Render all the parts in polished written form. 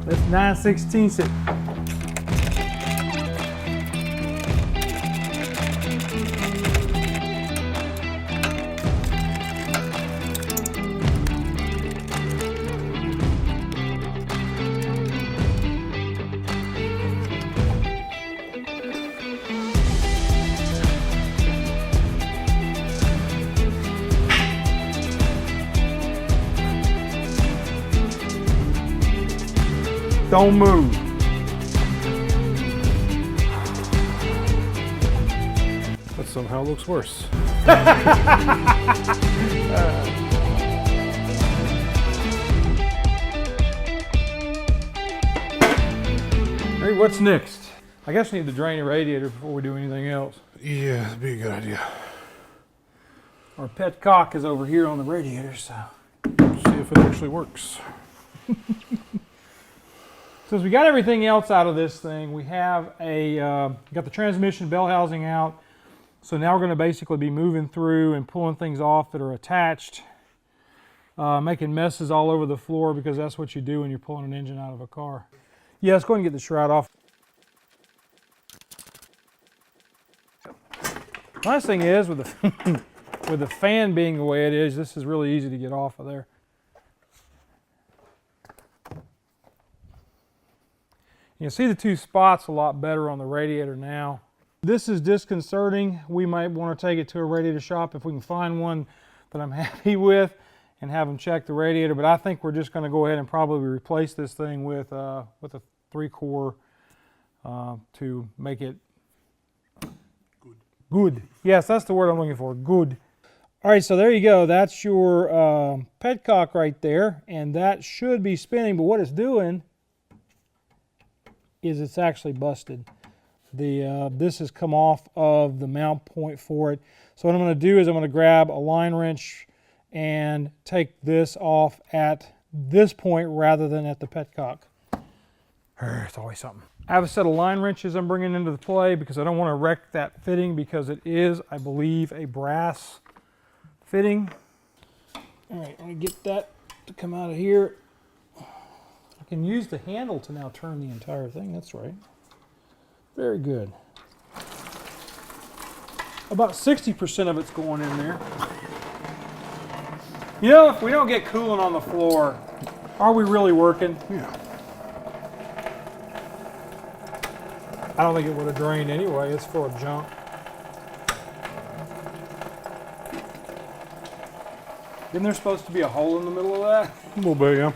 Let's 9/16 it. Don't move. That somehow looks worse. Hey, what's next? I guess we need to drain the radiator before we do anything else. Yeah, that'd be a good idea. Our pet cock is over here on the radiator, so. See if it actually works. Since we got everything else out of this thing, we have got the transmission bell housing out. So now we're going to basically be moving through and pulling things off that are attached, making messes all over the floor because that's what you do when you're pulling an engine out of a car. Yeah, let's go ahead and get the shroud off. Nice thing is with the with the fan being the way it is, this is really easy to get off of there. You can see the two spots a lot better on the radiator now. This is disconcerting. We might want to take it to a radiator shop if we can find one that I'm happy with and have them check the radiator. But I think we're just going to go ahead and probably replace this thing with a 3-core to make it good. Yes, that's the word I'm looking for, good. All right, so there you go. That's your petcock right there, and that should be spinning, but what it's doing is it's actually busted. This has come off of the mount point for it. So what I'm going to do is I'm going to grab a line wrench and take this off at this point rather than at the petcock. It's always something. I have a set of line wrenches I'm bringing into the play because I don't want to wreck that fitting because it is, I believe, a brass fitting. All right, I'm going to get that to come out of here. I can use the handle to now turn the entire thing. That's right. Very good. About 60% of it's going in there. You know, if we don't get coolant on the floor, are we really working? Yeah. I don't think it would have drained anyway. It's full of junk. Isn't there supposed to be a hole in the middle of that? A little bit, yeah.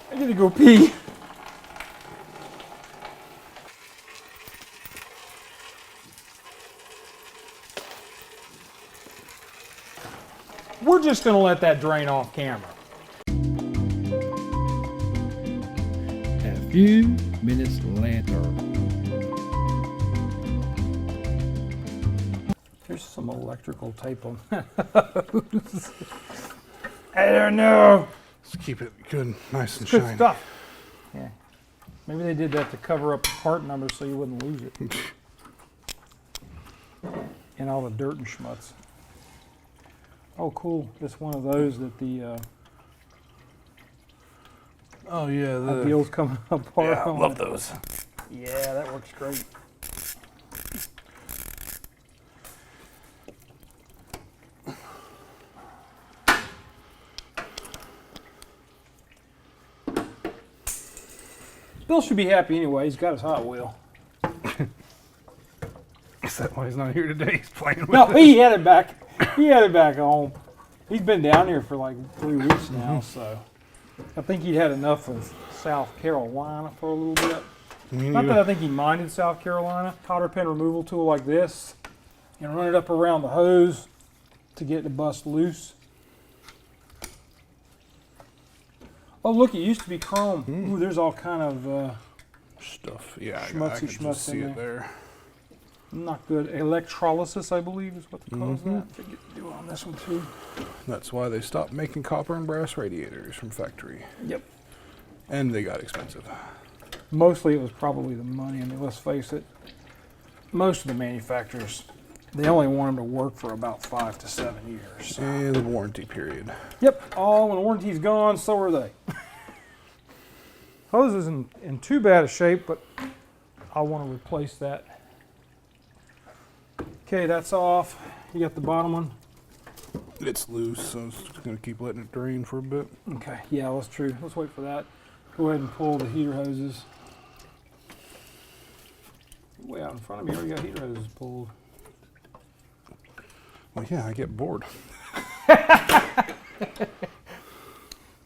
I need to go pee. We're just going to let that drain off camera. A few minutes later. There's some electrical tape on that. I don't know. Let's keep it good, nice and Good shiny. stuff. Yeah. Maybe they did that to cover up the part number so you wouldn't lose it. And all the dirt and schmutz. Oh, cool. It's one of those that the Oh yeah, wheels come apart. yeah, I on love it. those. Yeah, that works great. Bill should be happy anyway. He's got his Hot Wheel. Is that why he's not here today? He's playing with No, it. he had it back. He had it back home. He's been down here for like 3 weeks now, so I think he had enough of South Carolina for a little bit. Not that I think he minded South Carolina. Cotter pin removal tool like this, and run it up around the hose to get it to bust loose. Oh, look, it used to be chrome. Ooh, there's all kind of Stuff. Yeah, I Schmutzy can schmutz just see in it there. not good. Electrolysis, I believe, is what they call that. They get to do on this one too. That's why they stopped making copper and brass radiators from factory. Yep. And they got expensive. Mostly it was probably the money. I mean, let's face it, most of the manufacturers, they only want them to work for about 5 to 7 years. So. And the warranty period. Yep, all when the warranty's gone, so are they. Hose isn't in too bad a shape, but I want to replace that. Okay, that's off. You got the bottom one? It's loose, so I'm just going to keep letting it drain for a bit. Okay, yeah, that's true. Let's wait for that. Go ahead and pull the heater hoses. Way out in front of me, already got heater hoses pulled. Well, yeah, I get bored.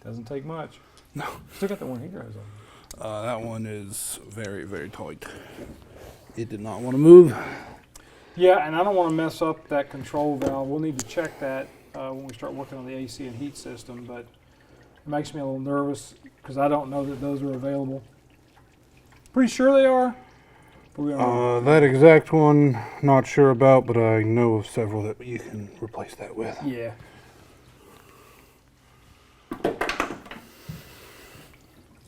Doesn't take much. No. Still got the one heater hose on. That one is very, very tight. It did not want to move. Yeah, and I don't want to mess up that control valve. We'll need to check that when we start working on the AC and heat system, but it makes me a little nervous because I don't know that those are available. Pretty sure they are. But we don't know. That exact one, not sure about, but I know of several that you can replace that with. Yeah.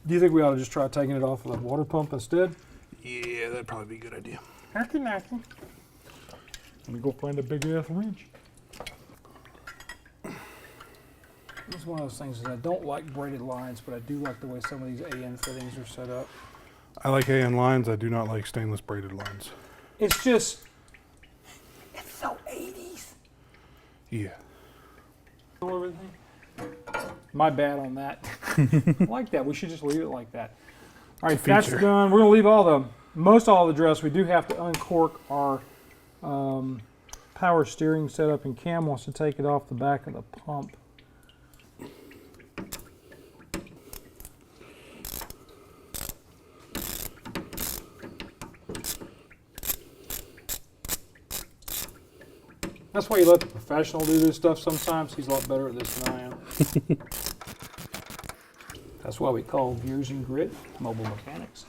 Do you think we ought to just try taking it off with a water pump instead? Yeah, that'd probably be a good idea. Knocky. Let me go find a big ass wrench. It's one of those things that I don't like braided lines, but I do like the way some of these AN fittings are set up. I like AN lines. I do not like stainless braided lines. It's just, it's so 80s. Yeah. Everything. My bad on that. I like that. We should just leave it like that. All right, that's done. We're gonna leave most all the dress. We do have to uncork our power steering setup, and Cam wants to take it off the back of the pump. That's why you let the professional do this stuff sometimes. He's a lot better at this than I am. That's why we call Gears and Grit mobile mechanics.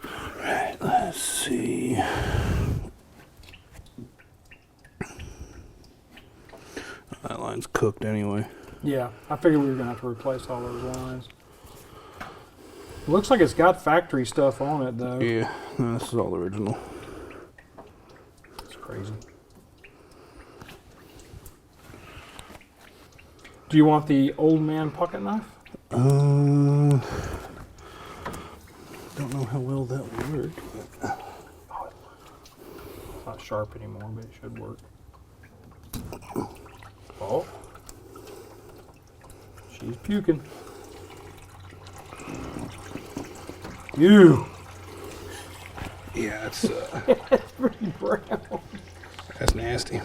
Alright, let's see. That line's cooked anyway. Yeah, I figured we were going to have to replace all those lines. Looks like it's got factory stuff on it, though. Yeah, no, this is all original. It's crazy. Do you want the old man pocket knife? Don't know how well that will work. But It's not sharp anymore, but it should work. Oh. She's puking. You. yeah, it's It's pretty brown. that's nasty.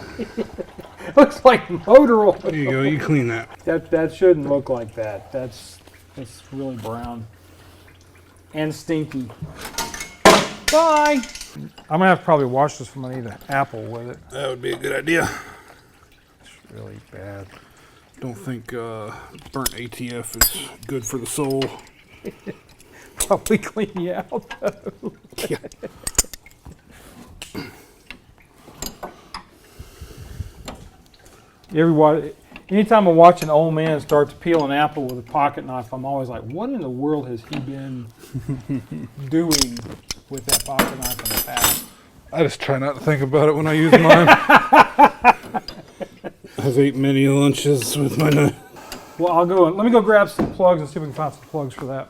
Looks like motor oil. There you go. You clean that. That shouldn't look like that. It's really brown and stinky. Bye. I'm gonna have to probably wash this when I need an apple with it. That would be a good idea. It's really bad. Don't think burnt ATF is good for the soul. Probably clean you out though. Yeah. Anytime I watch an old man start to peel an apple with a pocket knife, I'm always like, what in the world has he been doing with that pocket knife in the past? I just try not to think about it when I use mine. I've ate many lunches with my knife. Well, let me go grab some plugs and see if we can find some plugs for that.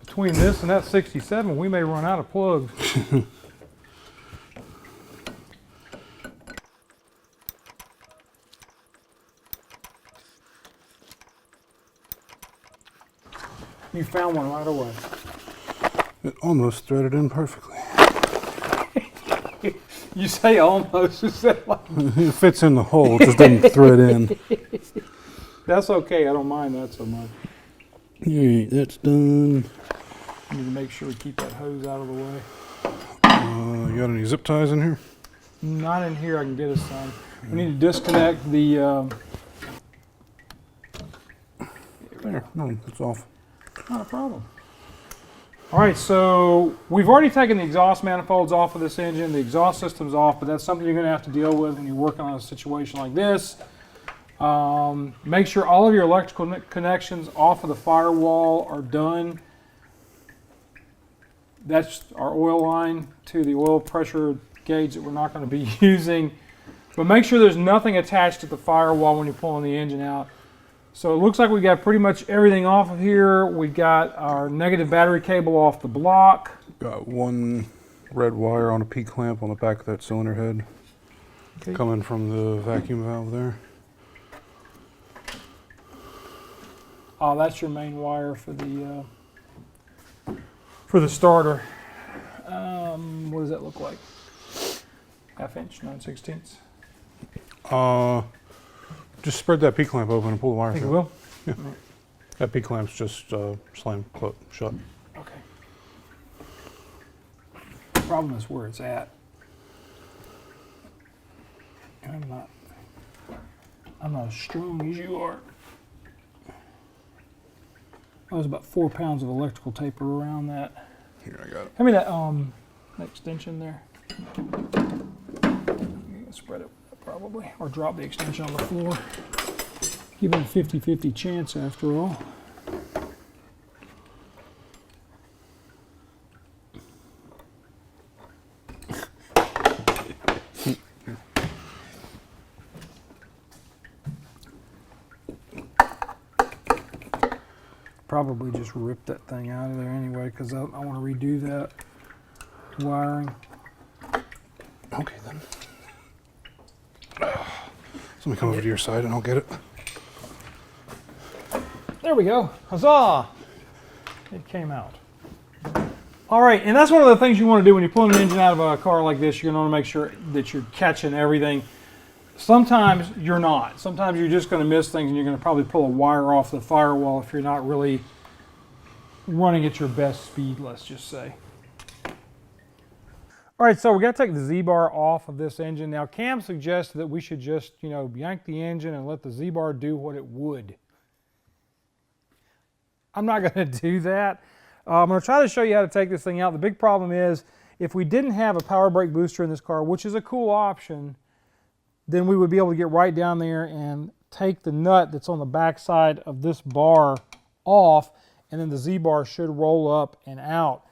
Between this and that 67, we may run out of plugs. You found one right away. It almost threaded in perfectly. You say almost. Is that like... It fits in the hole, it just doesn't thread in. That's okay. I don't mind that so much. Alright, that's done. We need to make sure we keep that hose out of the way. You got any zip ties in here? Not in here. I can get us some. We need to disconnect the... There, no, it's off. Not a problem. All right, so we've already taken the exhaust manifolds off of this engine. The exhaust system's off, but that's something you're going to have to deal with when you're working on a situation like this. Make sure all of your electrical connections off of the firewall are done. That's our oil line to the oil pressure gauge that we're not going to be using. But make sure there's nothing attached to the firewall when you're pulling the engine out. So it looks like we got pretty much everything off of here. We got our negative battery cable off the block. Got one red wire on a P-clamp on the back of that cylinder head. Okay. Coming from the vacuum valve there. Oh, that's your main wire for the starter. What does that look like? 1/2 inch, 9/16. Just spread that P-clamp open and pull the wire Think it through. will? Yeah. That P-clamp's just slam shut. Okay. The problem is where it's at. And I'm not as strong as you are. There's about 4 pounds of electrical tape around that. Here, I got it. Hand me that extension there. You can spread it probably, or drop the extension on the floor. Give it a 50-50 chance after all. Probably just rip that thing out of there anyway, because I want to redo that wiring. Okay then. So let me come over to your side and I'll get it. There we go. Huzzah! It came out. All right, and that's one of the things you want to do when you're pulling an engine out of a car like this. You're going to want to make sure that you're catching everything. Sometimes you're not. Sometimes you're just going to miss things, and you're going to probably pull a wire off the firewall if you're not really running at your best speed, let's just say. All right, so we got to take the Z-bar off of this engine. Now, Cam suggested that we should just, yank the engine and let the Z-bar do what it would. I'm not going to do that. I'm going to try to show you how to take this thing out. The big problem is, if we didn't have a power brake booster in this car, which is a cool option, then we would be able to get right down there and take the nut that's on the back side of this bar off, and then the Z-bar should roll up and out.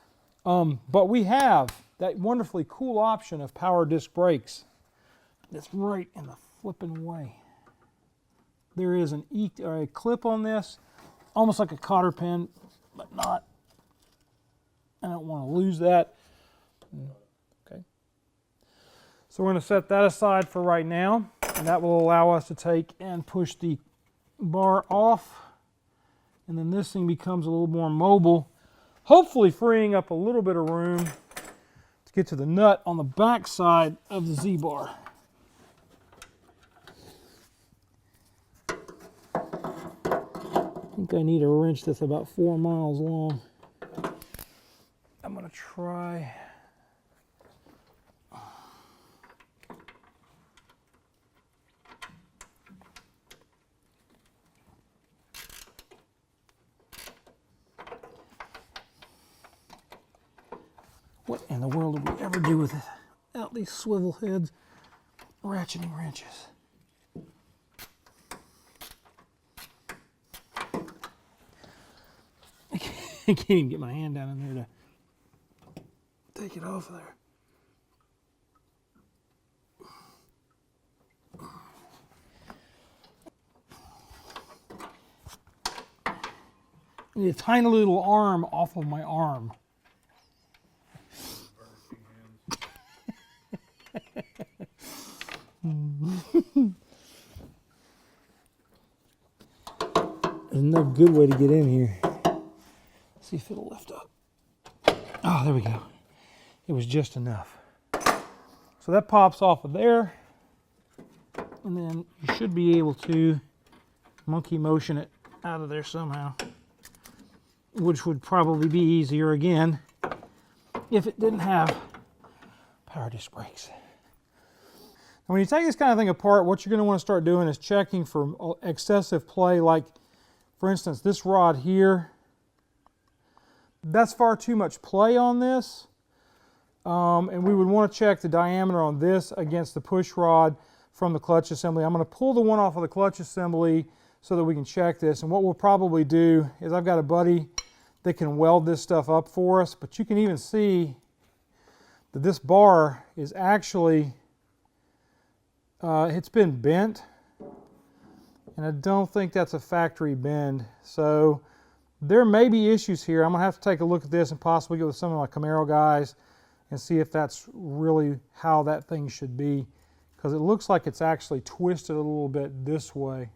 But we have that wonderfully cool option of power disc brakes that's right in the flipping way. There is a clip on this, almost like a cotter pin, but not. I don't want to lose that. Okay. So we're going to set that aside for right now, and that will allow us to take and push the bar off, and then this thing becomes a little more mobile, hopefully freeing up a little bit of room to get to the nut on the back side of the Z-bar. I think I need a wrench that's about 4 miles long. I'm going to try. What in the world did we ever do with it? Out these swivel heads, ratcheting wrenches. I can't even get my hand down in there to take it off there. I need a tiny little arm off of my arm. There's no good way to get in here. Let's see if it'll lift up. Oh, there we go. It was just enough. So that pops off of there. And then you should be able to monkey motion it out of there somehow, which would probably be easier again if it didn't have power disc brakes. Now, when you take this kind of thing apart, what you're going to want to start doing is checking for excessive play. Like, for instance, this rod here, that's far too much play on this. And we would want to check the diameter on this against the push rod from the clutch assembly. I'm going to pull the one off of the clutch assembly so that we can check this. And what we'll probably do is, I've got a buddy that can weld this stuff up for us, but you can even see that this bar is actually it's been bent, and I don't think that's a factory bend. So there may be issues here. I'm gonna have to take a look at this and possibly get with some of my Camaro guys and see if that's really how that thing should be, because it looks like it's actually twisted a little bit this way.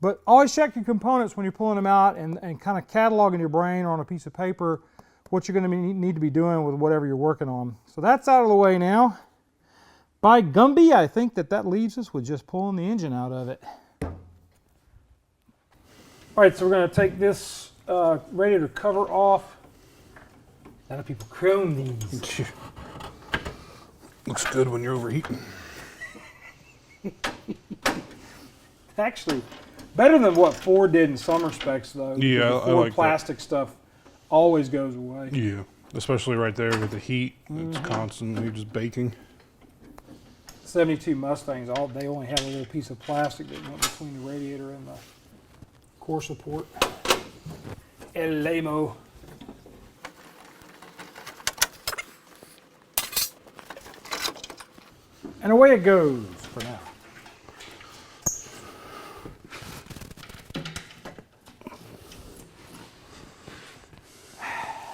But always check your components when you're pulling them out, and kind of catalog in your brain or on a piece of paper what you're going to need to be doing with whatever you're working on. So that's out of the way now. By Gumby, I think that leaves us with just pulling the engine out of it. All right, so we're going to take this radiator cover off. A lot of people chrome these. Looks good when you're overheating. Actually, better than what Ford did in summer specs, though. Yeah, the I Ford like plastic stuff always goes away. Yeah, especially right there with the heat. It's constantly just baking. 72 Mustangs, they only have a little piece of plastic that went between the radiator and the core support. El Lamo. And away it goes for now.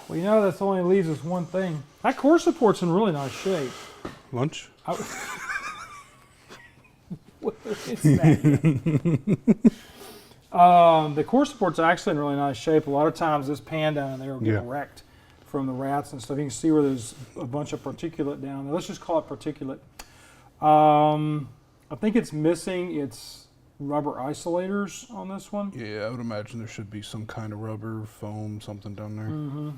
Well, you know, that's only leaves us one thing. That core support's in really nice shape. Lunch? It's that. The core support's actually in really nice shape. A lot of times this pan down in there will get wrecked from the rats and stuff. You can see where there's a bunch of particulate down there. Let's just call it particulate. I think it's missing its rubber isolators on this one. Yeah, I would imagine there should be some kind of rubber, foam, something down there. Mm-hmm.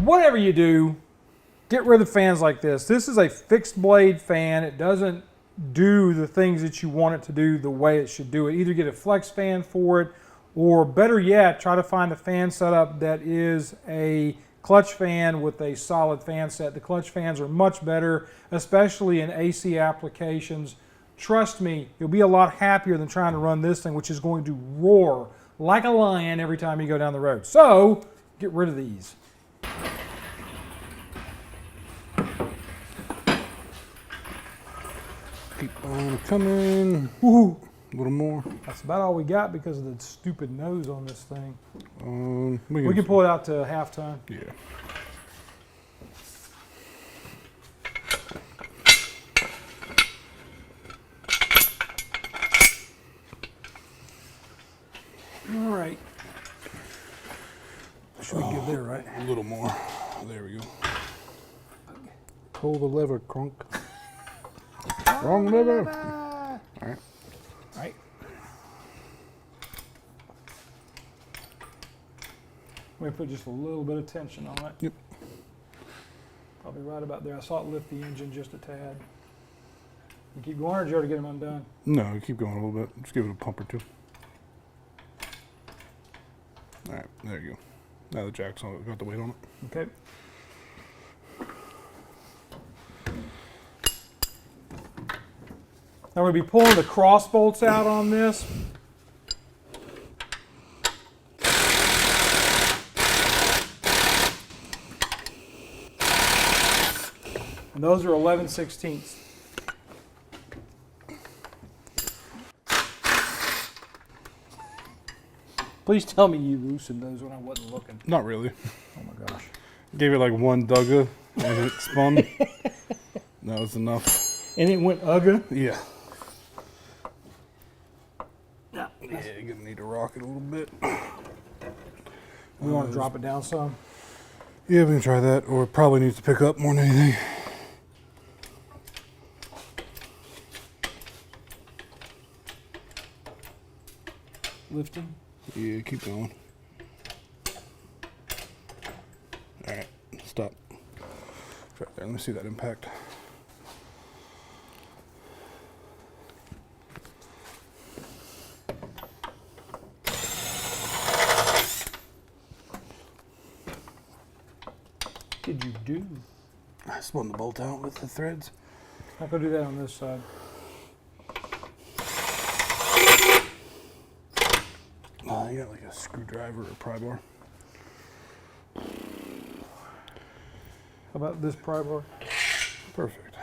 Whatever you do, get rid of fans like this. This is a fixed blade fan. It doesn't do the things that you want it to do the way it should do it. Either get a flex fan for it, or better yet, try to find a fan setup that is a clutch fan with a solid fan set. The clutch fans are much better, especially in AC applications. Trust me, you'll be a lot happier than trying to run this thing, which is going to roar like a lion every time you go down the road. So, get rid of these. Keep on coming. Woohoo! A little more. That's about all we got because of the stupid nose on this thing. We can pull it out to half ton. Yeah. All right. Should we get there, right? A little more. There we go. Pull the lever, crunk. Wrong lever. All right. All right. We put just a little bit of tension on it. Yep. Probably right about there. I saw it lift the engine just a tad. You keep going, or did you already get them undone? No, keep going a little bit. Just give it a pump or two. All right, there you go. Now the jack's on it, got the weight on it. Okay. Now we'll be pulling the cross bolts out on this. And those are 11/16. Please tell me you loosened those when I wasn't looking. Not really. Oh my gosh. Gave it like one dugga and it spun. That was enough. And it went ugga? Yeah. No. Yeah, you're gonna need to rock it a little bit. We want to drop it down some? Yeah, we can try that, or it probably needs to pick up more than anything. Lifting? Yeah, keep going. All right, stop. Right there, let me see that impact. did you do? I spun the bolt out with the threads. I'll go do that on this side. You got like a screwdriver or pry bar. How about this pry bar? Perfect.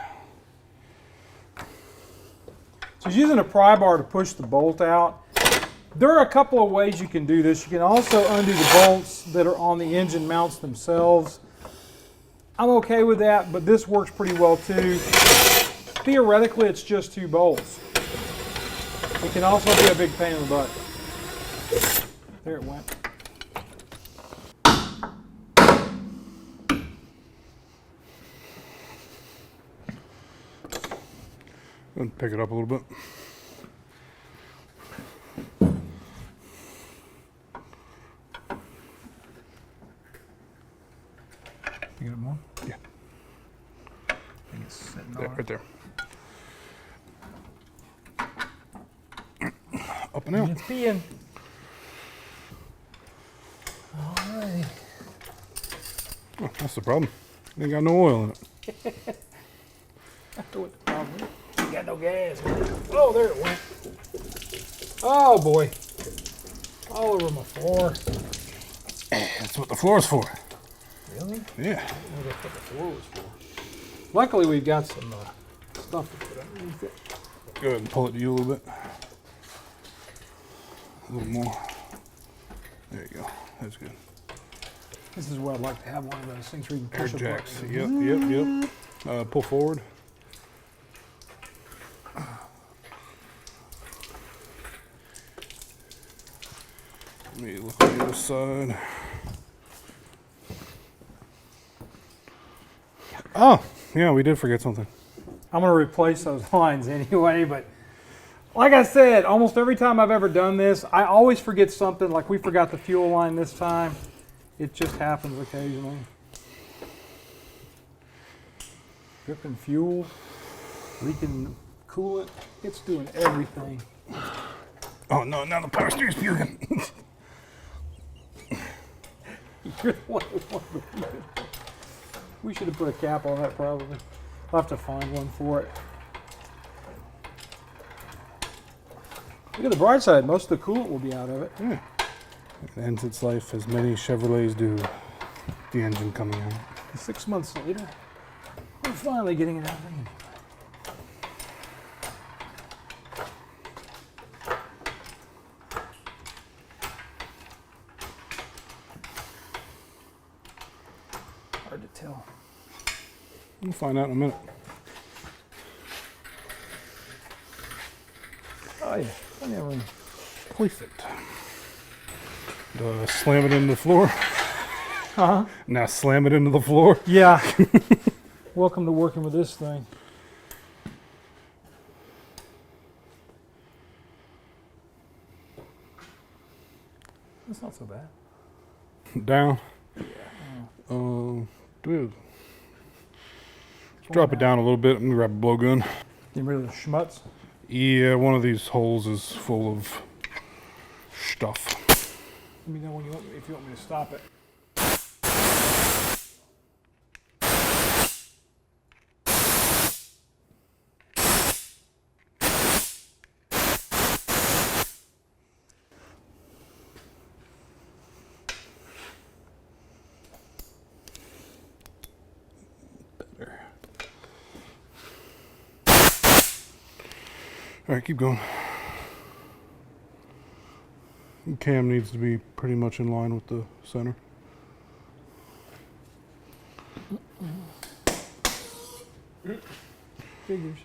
So he's using a pry bar to push the bolt out. There are a couple of ways you can do this. You can also undo the bolts that are on the engine mounts themselves. I'm okay with that, but this works pretty well too. Theoretically, it's just 2 bolts. It can also be a big pain in the butt. There it went. And pick it up a little bit. You get it more? Yeah. I think it's sitting There, on right there. Up and out. It's peeing. Alright. Oh, that's the problem. Ain't got no oil in it. That's what the problem is. You got no gas. Oh, there it went. Oh boy. All over my floor. That's what the floor's for. Really? Yeah. I don't know what the floor was for. Luckily, we've got some stuff to put underneath it. Go ahead and pull it to you a little bit. A little more. There you go. That's good. This is where I'd like to have one of those things where you can Air push a jacks. button. Yep. Pull forward. Let me look on the other side. Oh, yeah, we did forget something. I'm going to replace those lines anyway, but like I said, almost every time I've ever done this, I always forget something. Like we forgot the fuel line this time. It just happens occasionally. Dripping fuel, leaking coolant. It's doing everything. Oh no, now the power steering's puking. You're the one who wanted to puke. We should have put a cap on that probably. I'll have to find one for it. Look at the bright side. Most of the coolant will be out of it. Yeah. It ends its life as many Chevrolets do. The engine coming out. 6 months later, we're finally getting it out of the hard to tell. We'll find out in a minute. Oh yeah, plenty of room. Perfect. Slam it into the floor. Uh-huh. Now slam it into the floor. Yeah. Welcome to working with this thing. That's not so bad. Down. Yeah. Dude. Drop it down a little bit and grab a blowgun. Get rid of the schmutz. Yeah, one of these holes is full of stuff. Let me know when if you want me to stop it. All right, keep going. Cam needs to be pretty much in line with the center. Figures.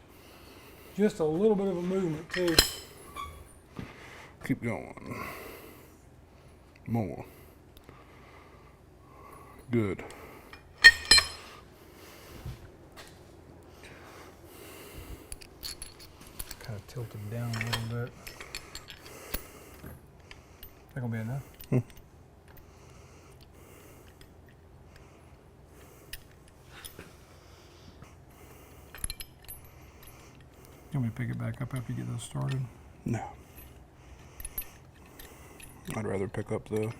Just a little bit of a movement too. Keep going. More. Good. Kind of tilted down a little bit. That gonna be enough? You want me to pick it back up after you get those started? No. I'd rather pick up the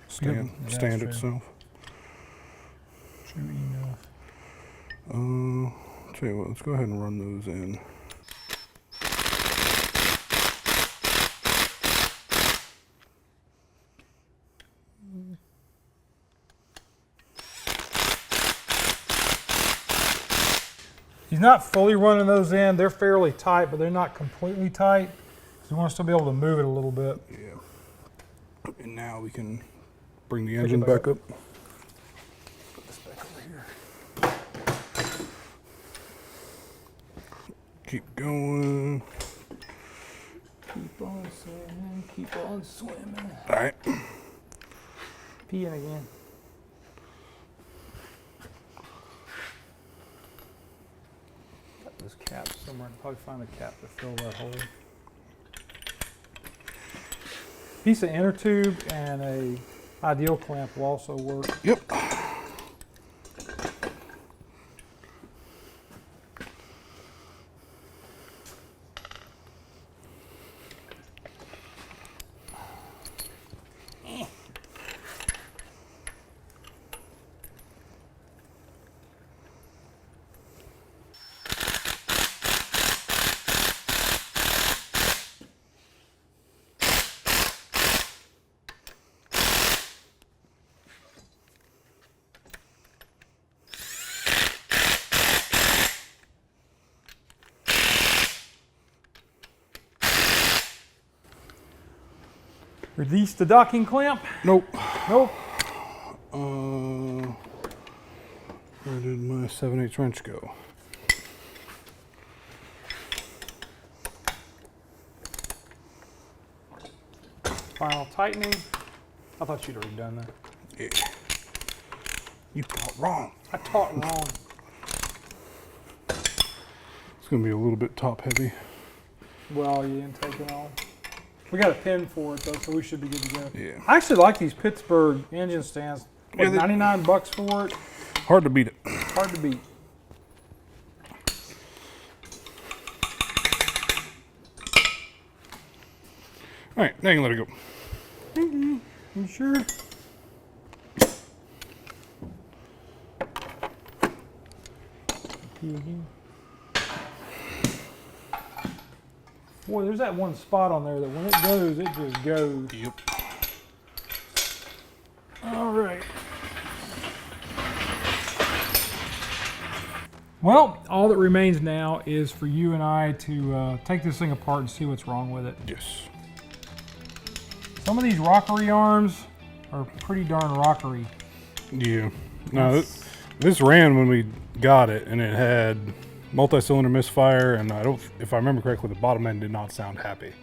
stand that's stand true. itself. Chewy enough. Tell you what, let's go ahead and run those in. He's not fully running those in. They're fairly tight, but they're not completely tight. So you want to still be able to move it a little bit. Yeah. And now we can bring the engine back up. Put this back over here. Keep going. Keep on swimming, keep on swimming. All right. Peeing again. Got this cap somewhere. I'll probably find a cap to fill that hole. Piece of inner tube and a ideal clamp will also work. Yep. Release the docking clamp. Nope. Nope. Where did my 7/8 wrench go? Final tightening. I thought you'd already done that. Yeah. You thought wrong. I taught wrong. It's gonna be a little bit top heavy. Well, you didn't take it off. We got a pin for it though, so we should be good to go. Yeah. I actually like these Pittsburgh engine stands. Yeah, Like $99 for it. Hard to beat it. Hard to beat. All right, now you can let it go. You sure? Boy, there's that one spot on there that when it goes, it just goes. Yep. All right. Well, all that remains now is for you and I to take this thing apart and see what's wrong with it. Yes. Some of these rockery arms are pretty darn rockery. Yeah. No, this ran when we got it, and it had multi-cylinder misfire, and if I remember correctly, the bottom end did not sound happy.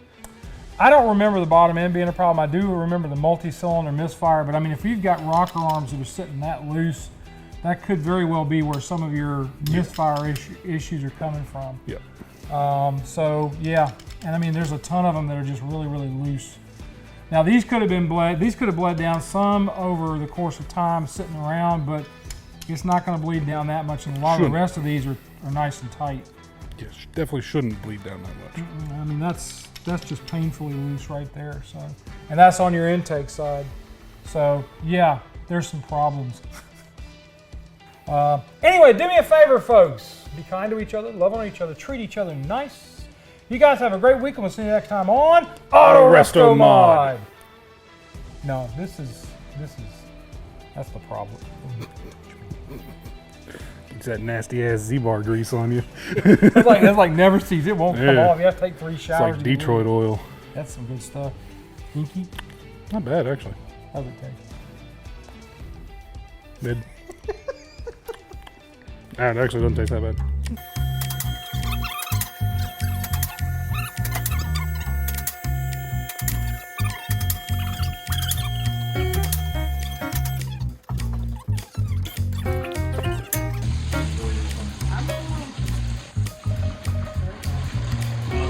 I don't remember the bottom end being a problem. I do remember the multi-cylinder misfire, but I mean, if you've got rocker arms that are sitting that loose, that could very well be where some of your misfire issues are coming from. Yep. So yeah, and I mean, there's a ton of them that are just really, really loose. Now these could have been bled. These could have bled down some over the course of time sitting around, but it's not going to bleed down that much. And a lot of the rest of these are nice and tight. Yes, definitely shouldn't bleed down that much. I mean, that's just painfully loose right there. So, and that's on your intake side. So yeah, there's some problems. Anyway, do me a favor, folks. Be kind to each other, love on each other, treat each other nice. You guys have a great week, and we'll see you next time on Autorestomod. No, that's the problem. It's that nasty ass Z-bar grease on you. It's like never sees. It won't come off. You have to take 3 It's showers. like Detroit oil. That's some good stuff. Dinky, Not bad, actually. how's it taste? Mid. It actually doesn't taste that bad.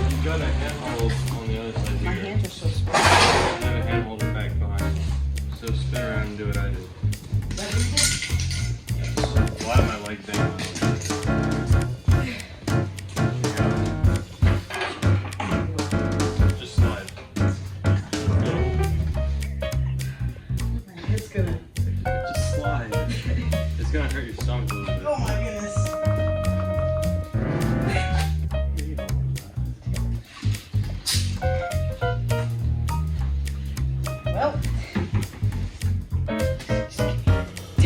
You've got a handhold on the other side My here. hands are so small. And a hand holder back behind you. So spin around and do what I did. Why am I like that? Just slide. It's gonna. Just slide. It's gonna hurt your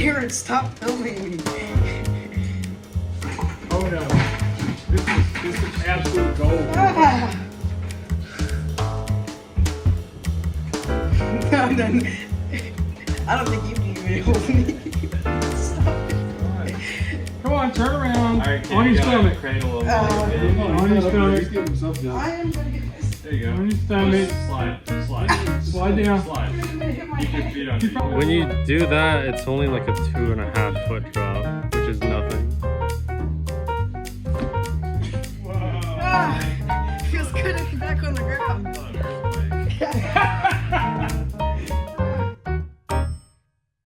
Aaron, stop filming me. Oh no. This is absolute gold. Ah. No, no. I don't think you can even hold me. Stop it. Come on, turn around. Alright, on your stomach. Cradle him. On your stomach. I am gonna get this. There you go. On your stomach. Slide. Slide down. Slide. I'm gonna hit my Keep your head. feet under you. When you do that, it's only like a 2.5 foot drop, which is nothing. Ah, feels good to be back on the ground.